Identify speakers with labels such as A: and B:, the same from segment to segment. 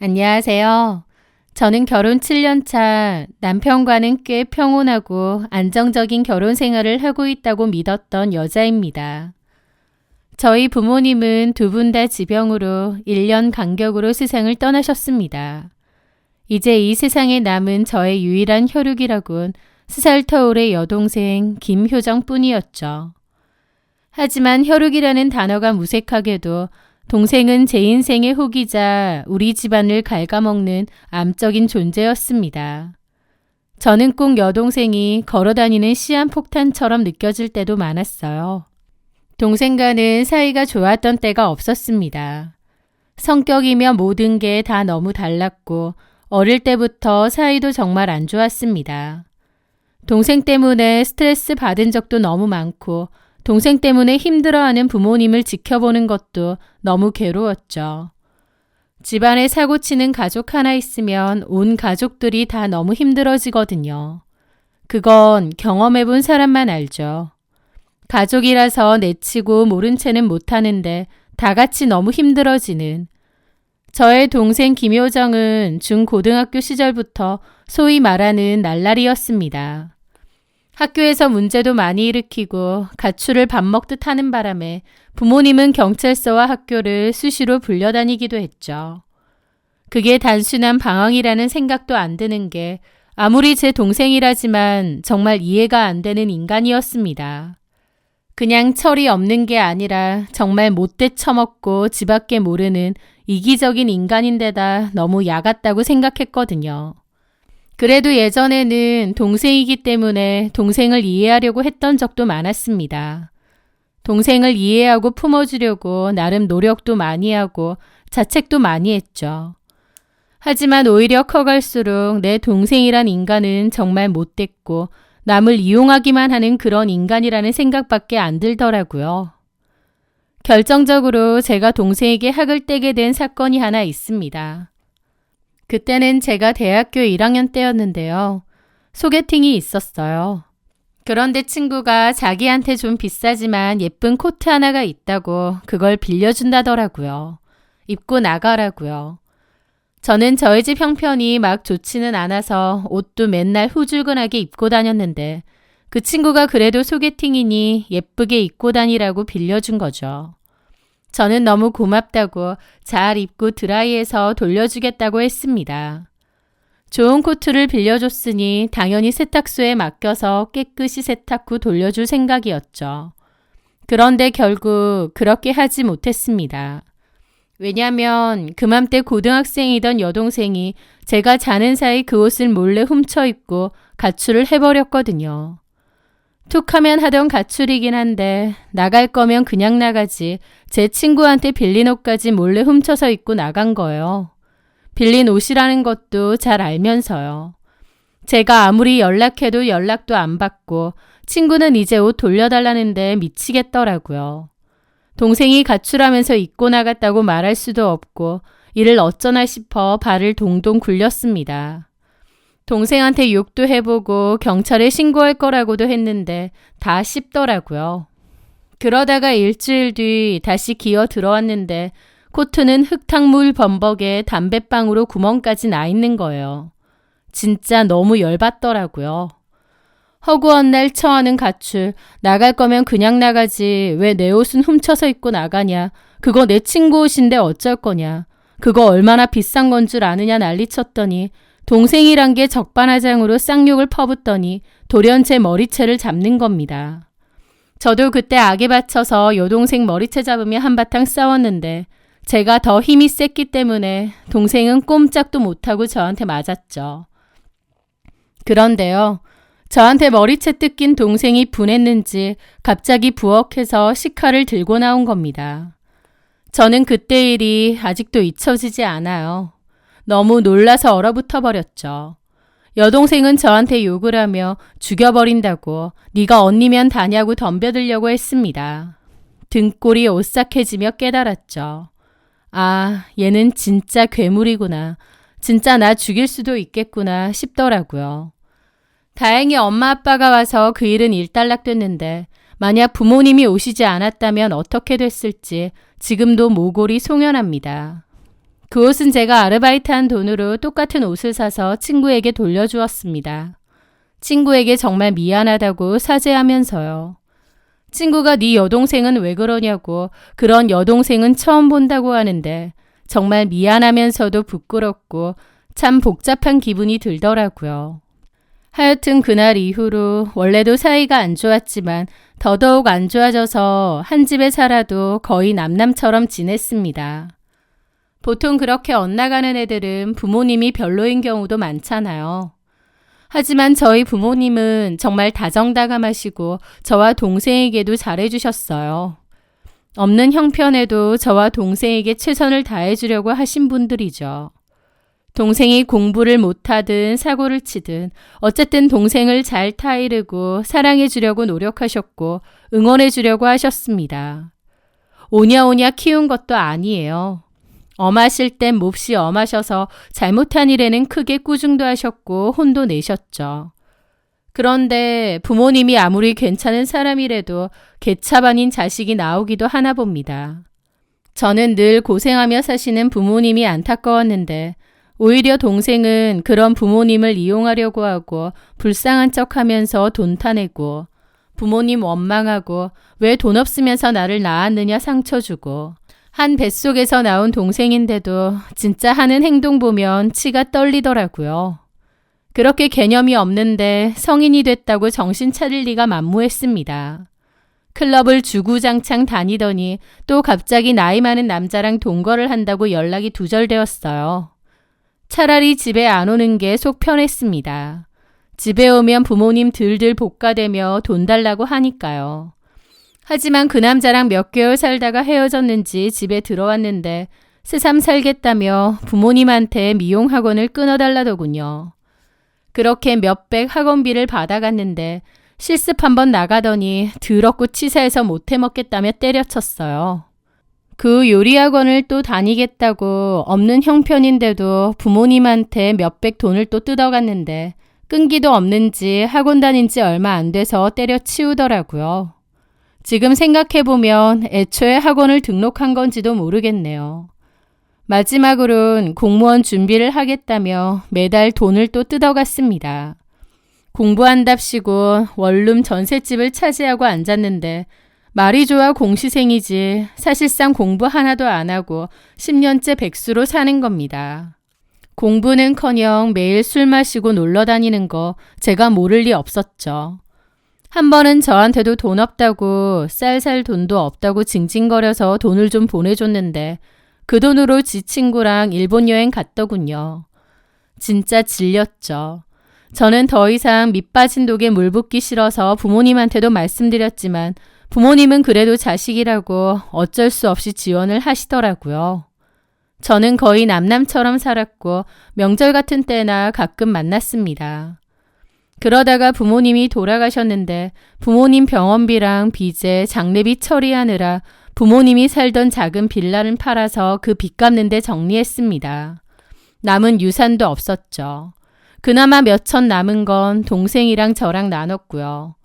A: 안녕하세요. 저는 결혼 7년 차 남편과는 꽤 평온하고 안정적인 결혼 생활을 하고 있다고 믿었던 여자입니다. 저희 부모님은 두 분 다 지병으로 1년 간격으로 세상을 떠나셨습니다. 이제 이 세상에 남은 저의 유일한 혈육이라곤 3살 터울의 여동생 김효정 뿐이었죠. 하지만 혈육이라는 단어가 무색하게도 동생은 제 인생의 혹이자 우리 집안을 갉아먹는 암적인 존재였습니다. 저는 꼭 여동생이 걸어다니는 시한폭탄처럼 느껴질 때도 많았어요. 동생과는 사이가 좋았던 때가 없었습니다. 성격이며 모든 게 다 너무 달랐고 어릴 때부터 사이도 정말 안 좋았습니다. 동생 때문에 스트레스 받은 적도 너무 많고 동생 때문에 힘들어하는 부모님을 지켜보는 것도 너무 괴로웠죠. 집안에 사고치는 가족 하나 있으면 온 가족들이 다 너무 힘들어지거든요. 그건 경험해본 사람만 알죠. 가족이라서 내치고 모른 채는 못하는데 다 같이 너무 힘들어지는. 저의 동생 김효정은 중고등학교 시절부터 소위 말하는 날라리였습니다. 학교에서 문제도 많이 일으키고 가출을 밥 먹듯 하는 바람에 부모님은 경찰서와 학교를 수시로 불려다니기도 했죠. 그게 단순한 방황이라는 생각도 안 드는 게 아무리 제 동생이라지만 정말 이해가 안 되는 인간이었습니다. 그냥 철이 없는 게 아니라 정말 못돼 처먹고 지밖에 모르는 이기적인 인간인데다 너무 야같다고 생각했거든요. 그래도 예전에는 동생이기 때문에 동생을 이해하려고 했던 적도 많았습니다. 동생을 이해하고 품어주려고 나름 노력도 많이 하고 자책도 많이 했죠. 하지만 오히려 커갈수록 내 동생이란 인간은 정말 못됐고 남을 이용하기만 하는 그런 인간이라는 생각밖에 안 들더라고요. 결정적으로 제가 동생에게 학을 떼게 된 사건이 하나 있습니다. 그때는 제가 대학교 1학년 때였는데요. 소개팅이 있었어요. 그런데 친구가 자기한테 좀 비싸지만 예쁜 코트 하나가 있다고 그걸 빌려준다더라고요. 입고 나가라고요. 저는 저희 집 형편이 막 좋지는 않아서 옷도 맨날 후줄근하게 입고 다녔는데 그 친구가 그래도 소개팅이니 예쁘게 입고 다니라고 빌려준 거죠. 저는 너무 고맙다고 잘 입고 드라이해서 돌려주겠다고 했습니다. 좋은 코트를 빌려줬으니 당연히 세탁소에 맡겨서 깨끗이 세탁 후 돌려줄 생각이었죠. 그런데 결국 그렇게 하지 못했습니다. 왜냐면 그맘때 고등학생이던 여동생이 제가 자는 사이 그 옷을 몰래 훔쳐 입고 가출을 해버렸거든요. 툭하면 하던 가출이긴 한데 나갈 거면 그냥 나가지 제 친구한테 빌린 옷까지 몰래 훔쳐서 입고 나간 거예요. 빌린 옷이라는 것도 잘 알면서요. 제가 아무리 연락해도 연락도 안 받고 친구는 이제 옷 돌려달라는데 미치겠더라고요. 동생이 가출하면서 입고 나갔다고 말할 수도 없고 이를 어쩌나 싶어 발을 동동 굴렸습니다. 동생한테 욕도 해보고 경찰에 신고할 거라고도 했는데 다 씹더라고요. 그러다가 일주일 뒤 다시 기어 들어왔는데 코트는 흙탕물 범벅에 담배방으로 구멍까지 나 있는 거예요. 진짜 너무 열받더라고요. 허구한 날 처하는 가출, 나갈 거면 그냥 나가지 왜 내 옷은 훔쳐서 입고 나가냐. 그거 내 친구 옷인데 어쩔 거냐. 그거 얼마나 비싼 건 줄 아느냐 난리쳤더니 동생이란 게 적반하장으로 쌍욕을 퍼붓더니 돌연 제 머리채를 잡는 겁니다. 저도 그때 악에 받쳐서 여동생 머리채 잡으며 한바탕 싸웠는데 제가 더 힘이 셌기 때문에 동생은 꼼짝도 못하고 저한테 맞았죠. 그런데요. 저한테 머리채 뜯긴 동생이 분했는지 갑자기 부엌에서 식칼을 들고 나온 겁니다. 저는 그때 일이 아직도 잊혀지지 않아요. 너무 놀라서 얼어붙어 버렸죠. 여동생은 저한테 욕을 하며 죽여버린다고 네가 언니면 다냐고 덤벼들려고 했습니다. 등골이 오싹해지며 깨달았죠. 아, 얘는 진짜 괴물이구나. 진짜 나 죽일 수도 있겠구나 싶더라고요. 다행히 엄마 아빠가 와서 그 일은 일단락됐는데 만약 부모님이 오시지 않았다면 어떻게 됐을지 지금도 모골이 송연합니다. 그 옷은 제가 아르바이트한 돈으로 똑같은 옷을 사서 친구에게 돌려주었습니다. 친구에게 정말 미안하다고 사죄하면서요. 친구가 네 여동생은 왜 그러냐고, 그런 여동생은 처음 본다고 하는데 정말 미안하면서도 부끄럽고 참 복잡한 기분이 들더라고요. 하여튼 그날 이후로 원래도 사이가 안 좋았지만 더더욱 안 좋아져서 한 집에 살아도 거의 남남처럼 지냈습니다. 보통 그렇게 엇나가는 애들은 부모님이 별로인 경우도 많잖아요. 하지만 저희 부모님은 정말 다정다감하시고 저와 동생에게도 잘해주셨어요. 없는 형편에도 저와 동생에게 최선을 다해주려고 하신 분들이죠. 동생이 공부를 못하든 사고를 치든 어쨌든 동생을 잘 타이르고 사랑해주려고 노력하셨고 응원해주려고 하셨습니다. 오냐오냐 키운 것도 아니에요. 엄하실 땐 몹시 엄하셔서 잘못한 일에는 크게 꾸중도 하셨고 혼도 내셨죠. 그런데 부모님이 아무리 괜찮은 사람이라도 개차 반인 자식이 나오기도 하나 봅니다. 저는 늘 고생하며 사시는 부모님이 안타까웠는데 오히려 동생은 그런 부모님을 이용하려고 하고 불쌍한 척하면서 돈 타내고 부모님 원망하고 왜 돈 없으면서 나를 낳았느냐 상처 주고 한 뱃속에서 나온 동생인데도 진짜 하는 행동 보면 치가 떨리더라고요. 그렇게 개념이 없는데 성인이 됐다고 정신 차릴 리가 만무했습니다. 클럽을 주구장창 다니더니 또 갑자기 나이 많은 남자랑 동거를 한다고 연락이 두절되었어요. 차라리 집에 안 오는 게 속 편했습니다. 집에 오면 부모님 들들 볶아대며 돈 달라고 하니까요. 하지만 그 남자랑 몇 개월 살다가 헤어졌는지 집에 들어왔는데 새삼 살겠다며 부모님한테 미용학원을 끊어달라더군요. 그렇게 몇백 학원비를 받아갔는데 실습 한번 나가더니 더럽고 치사해서 못해 먹겠다며 때려쳤어요. 그 요리학원을 또 다니겠다고 없는 형편인데도 부모님한테 몇백 돈을 또 뜯어갔는데 끈기도 없는지 학원 다닌 지 얼마 안 돼서 때려치우더라고요. 지금 생각해보면 애초에 학원을 등록한 건지도 모르겠네요. 마지막으론 공무원 준비를 하겠다며 매달 돈을 또 뜯어갔습니다. 공부한답시고 원룸 전셋집을 차지하고 앉았는데 말이 좋아 공시생이지 사실상 공부 하나도 안 하고 10년째 백수로 사는 겁니다. 공부는커녕 매일 술 마시고 놀러 다니는 거 제가 모를 리 없었죠. 한 번은 저한테도 돈 없다고 쌀 돈도 없다고 징징거려서 돈을 좀 보내줬는데 그 돈으로 지 친구랑 일본 여행 갔더군요. 진짜 질렸죠. 저는 더 이상 밑 빠진 독에 물 붓기 싫어서 부모님한테도 말씀드렸지만 부모님은 그래도 자식이라고 어쩔 수 없이 지원을 하시더라고요. 저는 거의 남남처럼 살았고 명절 같은 때나 가끔 만났습니다. 그러다가 부모님이 돌아가셨는데 부모님 병원비랑 빚에 장례비 처리하느라 부모님이 살던 작은 빌라를 팔아서 그 빚 갚는 데 정리했습니다. 남은 유산도 없었죠. 그나마 몇천 남은 건 동생이랑 저랑 나눴고요.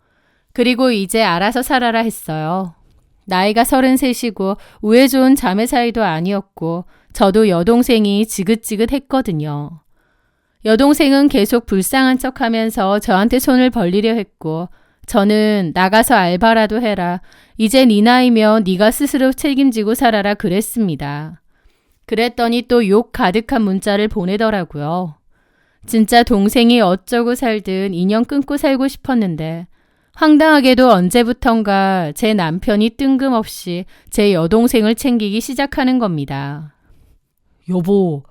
A: 그리고 이제 알아서 살아라 했어요. 나이가 33이고 우애 좋은 자매 사이도 아니었고 저도 여동생이 지긋지긋했거든요. 여동생은 계속 불쌍한 척하면서 저한테 손을 벌리려 했고 저는 나가서 알바라도 해라. 이제 네 나이면 네가 스스로 책임지고 살아라 그랬습니다. 그랬더니 또 욕 가득한 문자를 보내더라고요. 진짜 동생이 어쩌고 살든 인연 끊고 살고 싶었는데 황당하게도 언제부턴가 제 남편이 뜬금없이 제 여동생을 챙기기 시작하는 겁니다.
B: 여보,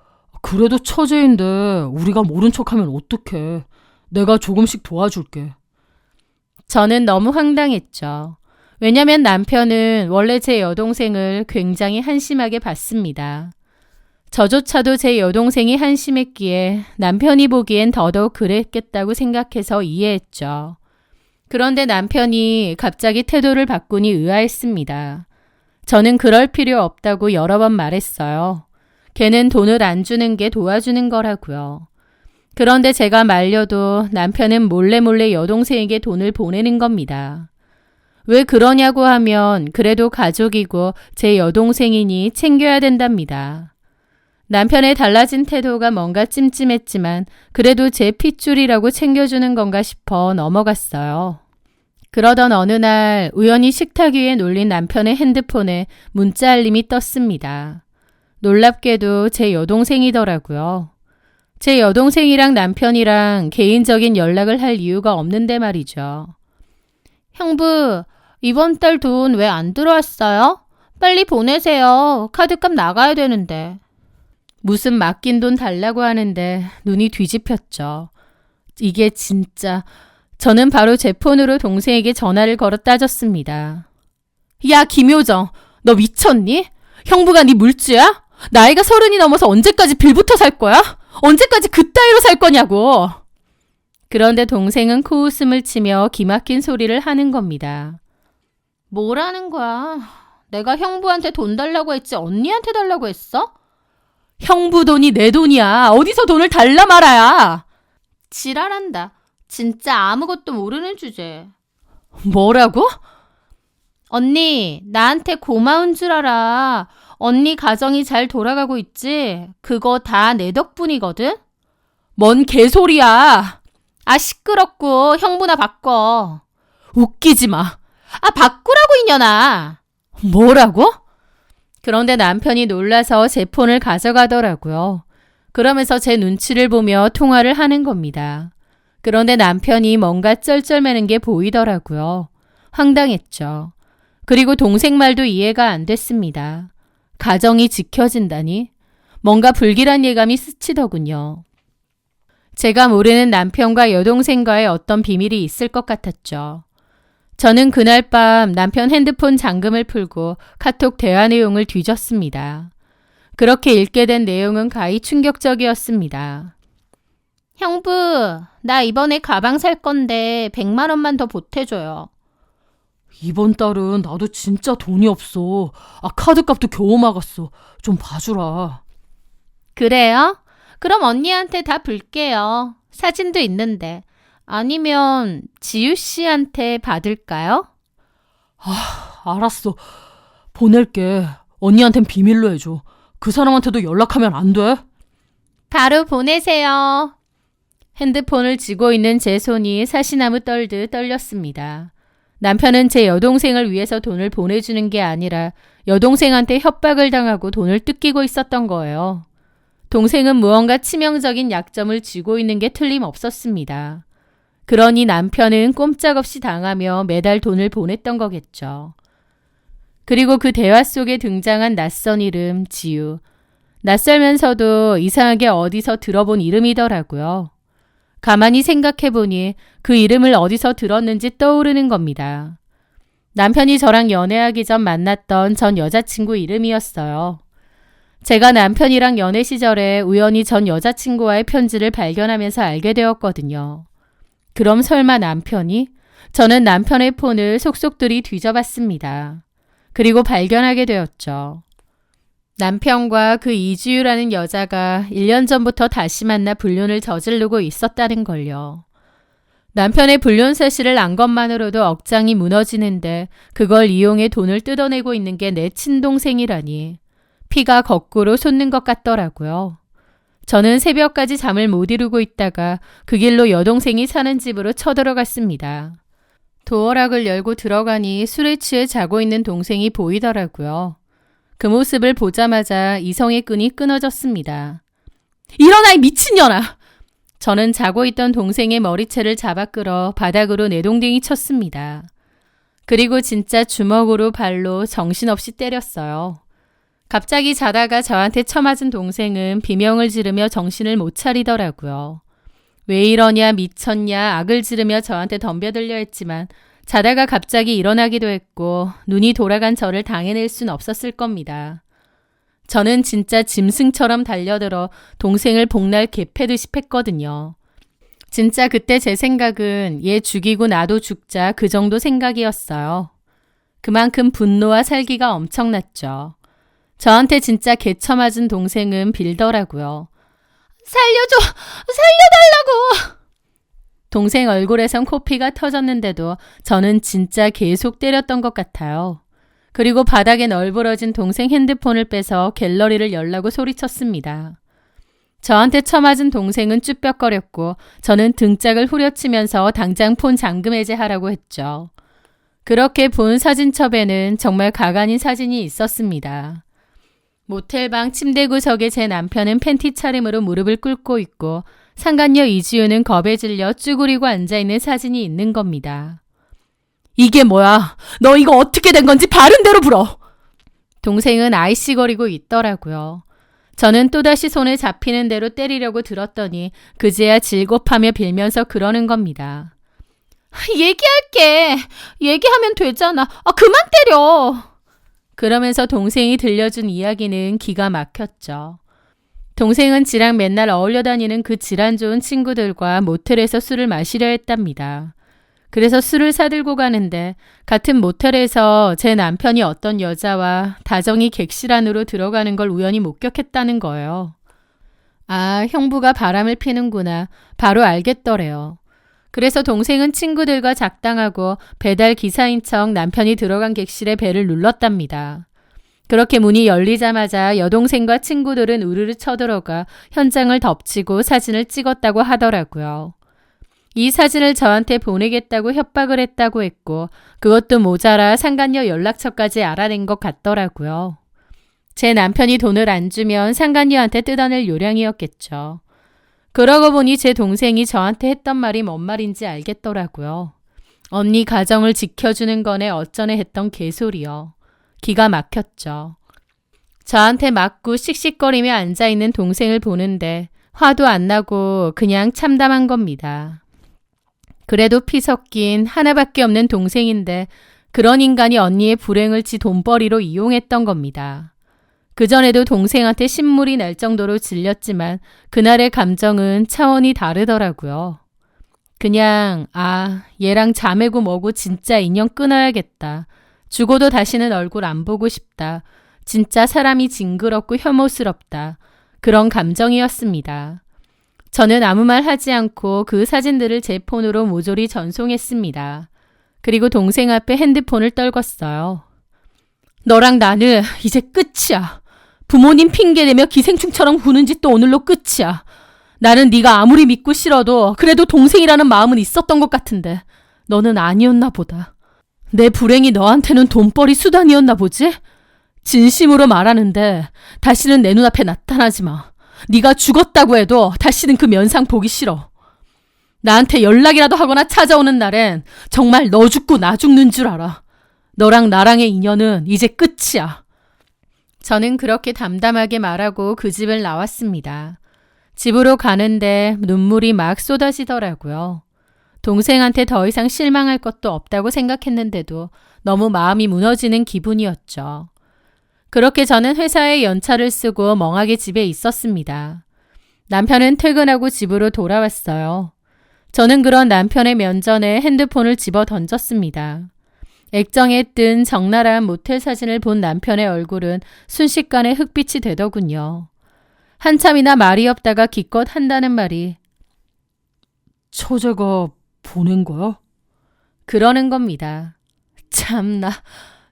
B: 그래도 처제인데 우리가 모른 척하면 어떡해. 내가 조금씩 도와줄게.
A: 저는 너무 황당했죠. 왜냐면 남편은 원래 제 여동생을 굉장히 한심하게 봤습니다. 저조차도 제 여동생이 한심했기에 남편이 보기엔 더더욱 그랬겠다고 생각해서 이해했죠. 그런데 남편이 갑자기 태도를 바꾸니 의아했습니다. 저는 그럴 필요 없다고 여러 번 말했어요. 걔는 돈을 안 주는 게 도와주는 거라고요. 그런데 제가 말려도 남편은 몰래 여동생에게 돈을 보내는 겁니다. 왜 그러냐고 하면 그래도 가족이고 제 여동생이니 챙겨야 된답니다. 남편의 달라진 태도가 뭔가 찜찜했지만 그래도 제 핏줄이라고 챙겨주는 건가 싶어 넘어갔어요. 그러던 어느 날 우연히 식탁 위에 놓린 남편의 핸드폰에 문자 알림이 떴습니다. 놀랍게도 제 여동생이더라고요. 제 여동생이랑 남편이랑 개인적인 연락을 할 이유가 없는데 말이죠. 형부, 이번 달 돈 왜 안 들어왔어요? 빨리 보내세요. 카드값 나가야 되는데. 무슨 맡긴 돈 달라고 하는데 눈이 뒤집혔죠. 이게 진짜... 저는 바로 제 폰으로 동생에게 전화를 걸어 따졌습니다. 야, 김효정, 너 미쳤니? 형부가 네 물주야? 나이가 30이 넘어서 언제까지 빌부터 살 거야? 언제까지 그따위로 살 거냐고. 그런데 동생은 코웃음을 치며 기막힌 소리를 하는 겁니다. 뭐라는 거야? 내가 형부한테 돈 달라고 했지 언니한테 달라고 했어? 형부 돈이 내 돈이야. 어디서 돈을 달라 말아야. 지랄한다. 진짜 아무것도 모르는 주제. 뭐라고? 언니, 나한테 고마운 줄 알아. 언니 가정이 잘 돌아가고 있지? 그거 다 내 덕분이거든? 뭔 개소리야. 아, 시끄럽고 형부나 바꿔. 웃기지 마. 아, 바꾸라고 이년아. 뭐라고? 그런데 남편이 놀라서 제 폰을 가져가더라고요. 그러면서 제 눈치를 보며 통화를 하는 겁니다. 그런데 남편이 뭔가 쩔쩔매는 게 보이더라고요. 황당했죠. 그리고 동생 말도 이해가 안 됐습니다. 가정이 지켜진다니? 뭔가 불길한 예감이 스치더군요. 제가 모르는 남편과 여동생과의 어떤 비밀이 있을 것 같았죠. 저는 그날 밤 남편 핸드폰 잠금을 풀고 카톡 대화 내용을 뒤졌습니다. 그렇게 읽게 된 내용은 가히 충격적이었습니다. 형부, 나 이번에 가방 살 건데 100만 원만 더 보태줘요.
B: 이번 달은 나도 진짜 돈이 없어. 카드값도 겨우 막았어. 좀 봐주라.
A: 그래요? 그럼 언니한테 다 불게요. 사진도 있는데. 아니면 지유 씨한테 받을까요?
B: 알았어. 보낼게. 언니한텐 비밀로 해줘. 그 사람한테도 연락하면 안 돼?
A: 바로 보내세요. 핸드폰을 쥐고 있는 제 손이 사시나무 떨듯 떨렸습니다. 남편은 제 여동생을 위해서 돈을 보내주는 게 아니라 여동생한테 협박을 당하고 돈을 뜯기고 있었던 거예요. 동생은 무언가 치명적인 약점을 쥐고 있는 게 틀림없었습니다. 그러니 남편은 꼼짝없이 당하며 매달 돈을 보냈던 거겠죠. 그리고 그 대화 속에 등장한 낯선 이름, 지유. 낯설면서도 이상하게 어디서 들어본 이름이더라고요. 가만히 생각해보니 그 이름을 어디서 들었는지 떠오르는 겁니다. 남편이 저랑 연애하기 전 만났던 전 여자친구 이름이었어요. 제가 남편이랑 연애 시절에 우연히 전 여자친구와의 편지를 발견하면서 알게 되었거든요. 그럼 설마 남편이? 저는 남편의 폰을 속속들이 뒤져봤습니다. 그리고 발견하게 되었죠. 남편과 그 이지유라는 여자가 1년 전부터 다시 만나 불륜을 저지르고 있었다는 걸요. 남편의 불륜 사실을 안 것만으로도 억장이 무너지는데 그걸 이용해 돈을 뜯어내고 있는 게 내 친동생이라니. 피가 거꾸로 솟는 것 같더라고요. 저는 새벽까지 잠을 못 이루고 있다가 그 길로 여동생이 사는 집으로 쳐들어갔습니다. 도어락을 열고 들어가니 술에 취해 자고 있는 동생이 보이더라고요. 그 모습을 보자마자 이성의 끈이 끊어졌습니다. 일어나, 이 미친년아! 저는 자고 있던 동생의 머리채를 잡아 끌어 바닥으로 내동댕이 쳤습니다. 그리고 진짜 주먹으로 발로 정신없이 때렸어요. 갑자기 자다가 저한테 쳐맞은 동생은 비명을 지르며 정신을 못 차리더라고요. 왜 이러냐, 미쳤냐, 악을 지르며 저한테 덤벼들려 했지만 자다가 갑자기 일어나기도 했고 눈이 돌아간 저를 당해낼 순 없었을 겁니다. 저는 진짜 짐승처럼 달려들어 동생을 복날 개패듯이 팼거든요. 진짜 그때 제 생각은 얘 죽이고 나도 죽자 그 정도 생각이었어요. 그만큼 분노와 살기가 엄청났죠. 저한테 진짜 개쳐맞은 동생은 빌더라고요. 살려줘! 살려달라고! 동생 얼굴에선 코피가 터졌는데도 저는 진짜 계속 때렸던 것 같아요. 그리고 바닥에 널브러진 동생 핸드폰을 빼서 갤러리를 열라고 소리쳤습니다. 저한테 처맞은 동생은 쭈뼛거렸고 저는 등짝을 후려치면서 당장 폰 잠금 해제하라고 했죠. 그렇게 본 사진첩에는 정말 가관인 사진이 있었습니다. 모텔방 침대 구석에 제 남편은 팬티 차림으로 무릎을 꿇고 있고 상간녀 이지우는 겁에 질려 쭈그리고 앉아있는 사진이 있는 겁니다.
B: 이게 뭐야? 너 이거 어떻게 된 건지 바른 대로 불어!
A: 동생은 아이씨거리고 있더라고요. 저는 또다시 손에 잡히는 대로 때리려고 들었더니 그제야 질겁하며 빌면서 그러는 겁니다. 얘기할게. 얘기하면 되잖아. 그만 때려. 그러면서 동생이 들려준 이야기는 기가 막혔죠. 동생은 지랑 맨날 어울려 다니는 그 질환 좋은 친구들과 모텔에서 술을 마시려 했답니다. 그래서 술을 사들고 가는데 같은 모텔에서 제 남편이 어떤 여자와 다정히 객실 안으로 들어가는 걸 우연히 목격했다는 거예요. 아, 형부가 바람을 피는구나. 바로 알겠더래요. 그래서 동생은 친구들과 작당하고 배달 기사인 척 남편이 들어간 객실에 벨을 눌렀답니다. 그렇게 문이 열리자마자 여동생과 친구들은 우르르 쳐들어가 현장을 덮치고 사진을 찍었다고 하더라고요. 이 사진을 저한테 보내겠다고 협박을 했다고 했고 그것도 모자라 상간녀 연락처까지 알아낸 것 같더라고요. 제 남편이 돈을 안 주면 상간녀한테 뜯어낼 요량이었겠죠. 그러고 보니 제 동생이 저한테 했던 말이 뭔 말인지 알겠더라고요. 언니 가정을 지켜주는 거네 어쩌네 했던 개소리요. 기가 막혔죠. 저한테 맞고 씩씩거리며 앉아있는 동생을 보는데 화도 안 나고 그냥 참담한 겁니다. 그래도 피 섞인 하나밖에 없는 동생인데 그런 인간이 언니의 불행을 지 돈벌이로 이용했던 겁니다. 그전에도 동생한테 신물이 날 정도로 질렸지만 그날의 감정은 차원이 다르더라고요. 그냥 얘랑 자매고 뭐고 진짜 인연 끊어야겠다. 죽어도 다시는 얼굴 안 보고 싶다. 진짜 사람이 징그럽고 혐오스럽다. 그런 감정이었습니다. 저는 아무 말 하지 않고 그 사진들을 제 폰으로 모조리 전송했습니다. 그리고 동생 앞에 핸드폰을 떨궜어요. 너랑 나는 이제 끝이야. 부모님 핑계대며 기생충처럼 구는 짓도 오늘로 끝이야. 나는 네가 아무리 믿고 싫어도 그래도 동생이라는 마음은 있었던 것 같은데 너는 아니었나 보다. 내 불행이 너한테는 돈벌이 수단이었나 보지? 진심으로 말하는데 다시는 내 눈앞에 나타나지 마. 네가 죽었다고 해도 다시는 그 면상 보기 싫어. 나한테 연락이라도 하거나 찾아오는 날엔 정말 너 죽고 나 죽는 줄 알아. 너랑 나랑의 인연은 이제 끝이야. 저는 그렇게 담담하게 말하고 그 집을 나왔습니다. 집으로 가는데 눈물이 막 쏟아지더라고요. 동생한테 더 이상 실망할 것도 없다고 생각했는데도 너무 마음이 무너지는 기분이었죠. 그렇게 저는 회사에 연차를 쓰고 멍하게 집에 있었습니다. 남편은 퇴근하고 집으로 돌아왔어요. 저는 그런 남편의 면전에 핸드폰을 집어 던졌습니다. 액정에 뜬 적나라한 모텔 사진을 본 남편의 얼굴은 순식간에 흑빛이 되더군요. 한참이나 말이 없다가 기껏 한다는 말이
B: 처제가 보낸 거야?
A: 그러는 겁니다. 참나,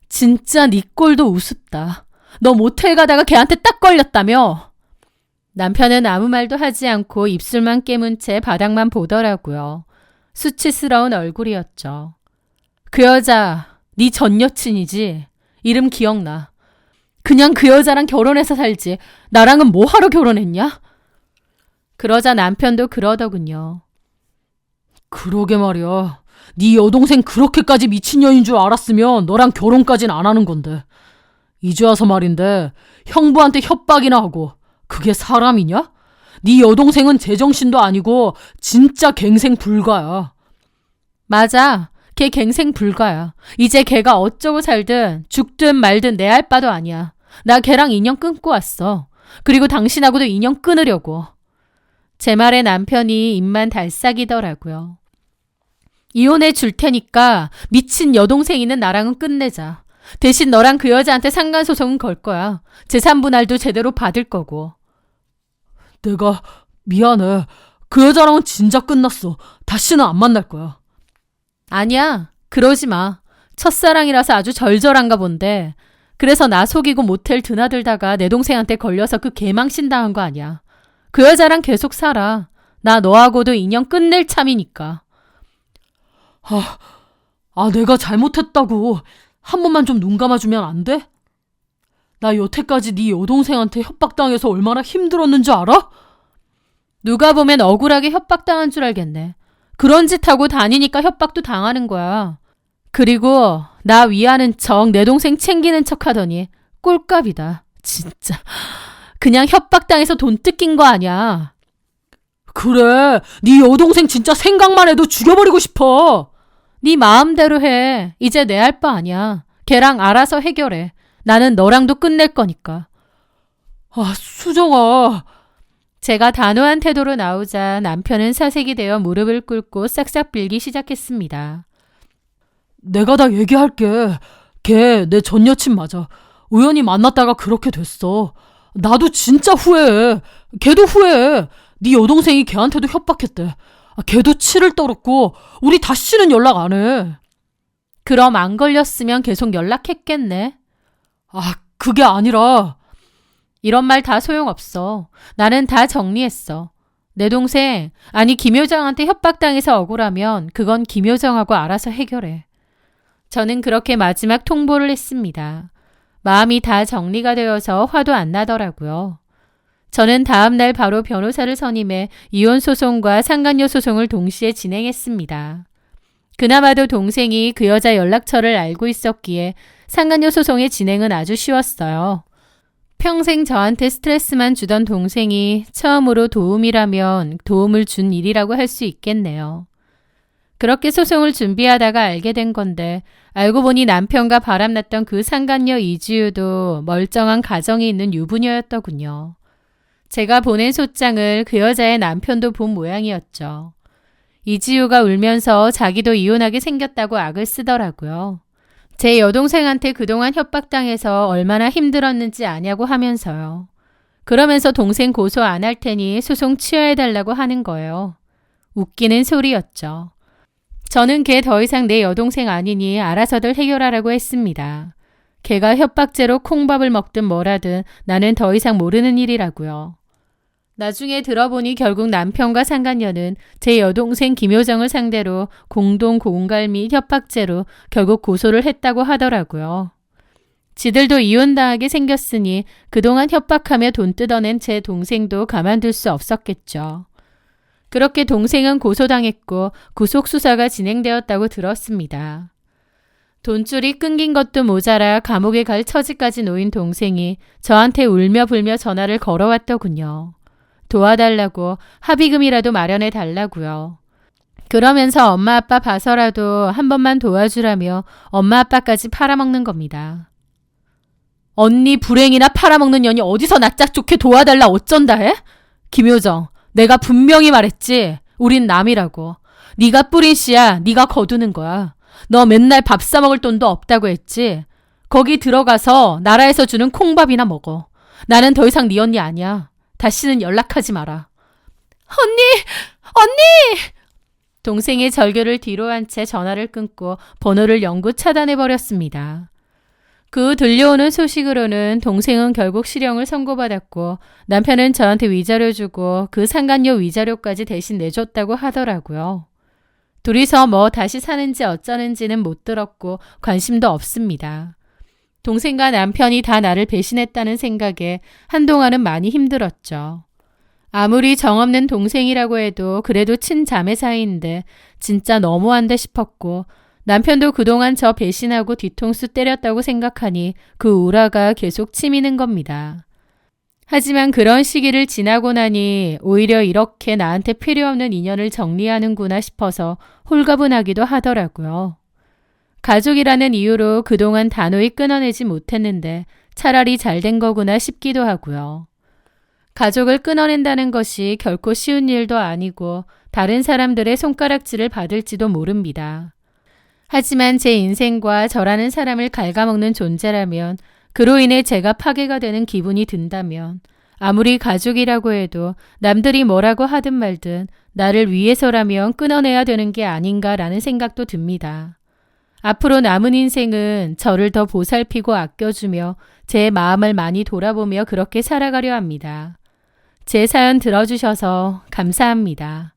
A: 진짜 네 꼴도 우습다. 너 모텔 가다가 걔한테 딱 걸렸다며? 남편은 아무 말도 하지 않고 입술만 깨문 채 바닥만 보더라고요. 수치스러운 얼굴이었죠. 그 여자 네 전 여친이지? 이름 기억나. 그냥 그 여자랑 결혼해서 살지. 나랑은 뭐하러 결혼했냐? 그러자 남편도 그러더군요.
B: 그러게 말이야. 네 여동생 그렇게까지 미친년인 줄 알았으면 너랑 결혼까진 안 하는 건데. 이제 와서 말인데 형부한테 협박이나 하고 그게 사람이냐? 네 여동생은 제정신도 아니고 진짜 갱생 불가야.
A: 맞아. 걔 갱생 불가야. 이제 걔가 어쩌고 살든 죽든 말든 내 알 바도 아니야. 나 걔랑 인연 끊고 왔어. 그리고 당신하고도 인연 끊으려고. 제 말에 남편이 입만 달싹이더라고요. 이혼해 줄 테니까 미친 여동생 있는 나랑은 끝내자. 대신 너랑 그 여자한테 상간소송은 걸 거야. 재산분할도 제대로 받을 거고.
B: 내가 미안해. 그 여자랑은 진짜 끝났어. 다시는 안 만날 거야.
A: 아니야. 그러지 마. 첫사랑이라서 아주 절절한가 본데 그래서 나 속이고 모텔 드나들다가 내 동생한테 걸려서 그 개망신 당한 거 아니야. 그 여자랑 계속 살아. 나 너하고도 인연 끝낼 참이니까.
B: 내가 잘못했다고. 한 번만 좀 눈 감아주면 안 돼? 나 여태까지 네 여동생한테 협박당해서 얼마나 힘들었는지 알아?
A: 누가 보면 억울하게 협박당한 줄 알겠네. 그런 짓 하고 다니니까 협박도 당하는 거야. 그리고 나 위하는 척 내 동생 챙기는 척 하더니 꼴값이다. 진짜. 그냥 협박당해서 돈 뜯긴 거 아니야.
B: 그래, 네 여동생 진짜 생각만 해도 죽여버리고 싶어.
A: 네 마음대로 해. 이제 내 할 바 아니야. 걔랑 알아서 해결해. 나는 너랑도 끝낼 거니까.
B: 수정아.
A: 제가 단호한 태도로 나오자 남편은 사색이 되어 무릎을 꿇고 싹싹 빌기 시작했습니다.
B: 내가 다 얘기할게. 걔 내 전 여친 맞아. 우연히 만났다가 그렇게 됐어. 나도 진짜 후회해. 걔도 후회해. 네 여동생이 걔한테도 협박했대. 걔도 치를 떨었고 우리 다시는 연락 안 해.
A: 그럼 안 걸렸으면 계속 연락했겠네.
B: 그게 아니라.
A: 이런 말 다 소용없어. 나는 다 정리했어. 내 동생, 아니 김효정한테 협박당해서 억울하면 그건 김효정하고 알아서 해결해. 저는 그렇게 마지막 통보를 했습니다. 마음이 다 정리가 되어서 화도 안 나더라고요. 저는 다음 날 바로 변호사를 선임해 이혼 소송과 상간녀 소송을 동시에 진행했습니다. 그나마도 동생이 그 여자 연락처를 알고 있었기에 상간녀 소송의 진행은 아주 쉬웠어요. 평생 저한테 스트레스만 주던 동생이 처음으로 도움이라면 도움을 준 일이라고 할 수 있겠네요. 그렇게 소송을 준비하다가 알게 된 건데 알고 보니 남편과 바람났던 그 상간녀 이지우도 멀쩡한 가정이 있는 유부녀였더군요. 제가 보낸 소장을 그 여자의 남편도 본 모양이었죠. 이지우가 울면서 자기도 이혼하게 생겼다고 악을 쓰더라고요. 제 여동생한테 그동안 협박당해서 얼마나 힘들었는지 아냐고 하면서요. 그러면서 동생 고소 안 할 테니 소송 취하해달라고 하는 거예요. 웃기는 소리였죠. 저는 걔 더 이상 내 여동생 아니니 알아서들 해결하라고 했습니다. 걔가 협박죄로 콩밥을 먹든 뭐라든 나는 더 이상 모르는 일이라고요. 나중에 들어보니 결국 남편과 상간녀는 제 여동생 김효정을 상대로 공동 공갈 및 협박죄로 결국 고소를 했다고 하더라고요. 지들도 이혼당하게 생겼으니 그동안 협박하며 돈 뜯어낸 제 동생도 가만둘 수 없었겠죠. 그렇게 동생은 고소당했고 구속수사가 진행되었다고 들었습니다. 돈줄이 끊긴 것도 모자라 감옥에 갈 처지까지 놓인 동생이 저한테 울며 불며 전화를 걸어왔더군요. 도와달라고 합의금이라도 마련해 달라고요. 그러면서 엄마 아빠 봐서라도 한 번만 도와주라며 엄마 아빠까지 팔아먹는 겁니다. 언니 불행이나 팔아먹는 년이 어디서 낯짝 좋게 도와달라 어쩐다 해? 김효정, 내가 분명히 말했지. 우린 남이라고. 네가 뿌린 씨야. 네가 거두는 거야. 너 맨날 밥 사먹을 돈도 없다고 했지. 거기 들어가서 나라에서 주는 콩밥이나 먹어. 나는 더 이상 네 언니 아니야. 다시는 연락하지 마라. 언니! 동생의 절규를 뒤로 한 채 전화를 끊고 번호를 영구 차단해버렸습니다. 그 들려오는 소식으로는 동생은 결국 실형을 선고받았고 남편은 저한테 위자료 주고 그 상간녀 위자료까지 대신 내줬다고 하더라고요. 둘이서 뭐 다시 사는지 어쩌는지는 못 들었고 관심도 없습니다. 동생과 남편이 다 나를 배신했다는 생각에 한동안은 많이 힘들었죠. 아무리 정없는 동생이라고 해도 그래도 친자매 사이인데 진짜 너무한데 싶었고 남편도 그동안 저 배신하고 뒤통수 때렸다고 생각하니 그 우라가 계속 치미는 겁니다. 하지만 그런 시기를 지나고 나니 오히려 이렇게 나한테 필요 없는 인연을 정리하는구나 싶어서 홀가분하기도 하더라고요. 가족이라는 이유로 그동안 단호히 끊어내지 못했는데 차라리 잘된 거구나 싶기도 하고요. 가족을 끊어낸다는 것이 결코 쉬운 일도 아니고 다른 사람들의 손가락질을 받을지도 모릅니다. 하지만 제 인생과 저라는 사람을 갉아먹는 존재라면 그로 인해 제가 파괴가 되는 기분이 든다면 아무리 가족이라고 해도 남들이 뭐라고 하든 말든 나를 위해서라면 끊어내야 되는 게 아닌가라는 생각도 듭니다. 앞으로 남은 인생은 저를 더 보살피고 아껴주며 제 마음을 많이 돌아보며 그렇게 살아가려 합니다. 제 사연 들어주셔서 감사합니다.